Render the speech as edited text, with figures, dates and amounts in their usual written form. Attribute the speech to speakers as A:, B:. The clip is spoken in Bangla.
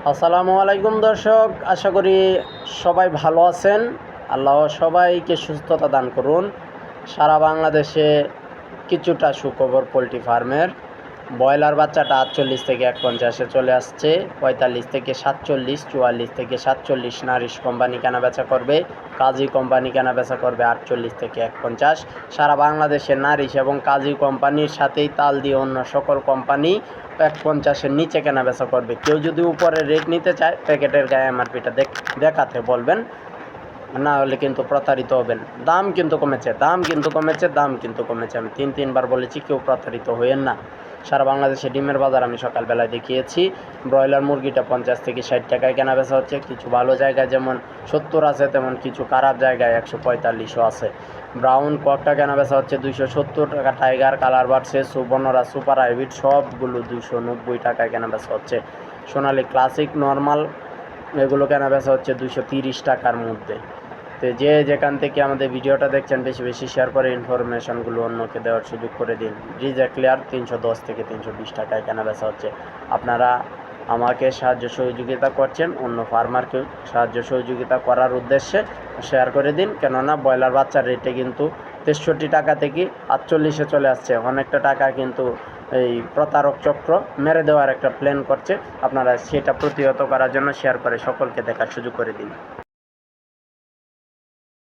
A: আসসালামু আলাইকুম দর্শক, আশা করি সবাই ভালো আছেন। আল্লাহ সবাইকে সুস্থতা দান করুন। সারা বাংলাদেশে কিছুটা সুখবর পোলট্রি ফার্মের। ব্রয়লার বাচ্চাটা 48 থেকে 51-এ চলে আসছে, 45 থেকে 47, 44 থেকে 47 নারিশ কোম্পানি কেনাবেচা করবে, কাজী কোম্পানি কেনাবেচা করবে 48 থেকে 51। সারা বাংলাদেশে নারিশ এবং কাজী কোম্পানির সাথেই তাল দিয়ে অন্য সকল কোম্পানি 51-এর নিচে কেনাবেচা করবে। কেউ যদি উপরে রেট নিতে চায় প্যাকেটের গায়ে এমআরপিটা দেখাতে বলবেন, না হলে কিন্তু প্রতারিত হবেন। দাম কিন্তু কমেছে। আমি তিনবার বলেছি, কেউ প্রতারিত হইয়েন না। সারা বাংলাদেশে ডিমের বাজার আমি সকালবেলায় দেখিয়েছি। ব্রয়লার মুরগিটা 50 থেকে 60 টাকায় কেনাবেচা হচ্ছে। কিছু ভালো জায়গায় যেমন 70 আছে, তেমন কিছু খারাপ জায়গায় 145ও আছে। ব্রাউন ককটা কেনাবেচা হচ্ছে 270 টাকা। টাইগার, কালার বাড়ছে, সুবর্ণরা, সুপার হাইব্রিড সবগুলো 290 টাকায় কেনাবেচা হচ্ছে। সোনালি ক্লাসিক, নর্মাল এগুলো কেনাবেচা হচ্ছে 230 টাকার মধ্যে। তো যে যেখান থেকে আমাদের ভিডিওটা দেখছেন বেশি বেশি শেয়ার করে ইনফরমেশনগুলো অন্যকে দেওয়ার সুযোগ করে দিন। রিজা ক্লিয়ার 310 থেকে 320 টাকায় কেনাবেচা হচ্ছে। আপনারা আমাকে সাহায্য সহযোগিতা করছেন, অন্য ফার্মারকেও সাহায্য সহযোগিতা করার উদ্দেশ্যে শেয়ার করে দিন। কেননা ব্রয়লার বাচ্চার রেটে কিন্তু 63 টাকা থেকে 48-এ চলে আসছে। অনেকটা টাকা কিন্তু এই প্রতারক চক্র মেরে দেওয়ার একটা প্ল্যান করছে। আপনারা সেটা প্রতিহত করার জন্য শেয়ার করে সকলকে দেখার সুযোগ করে দিন।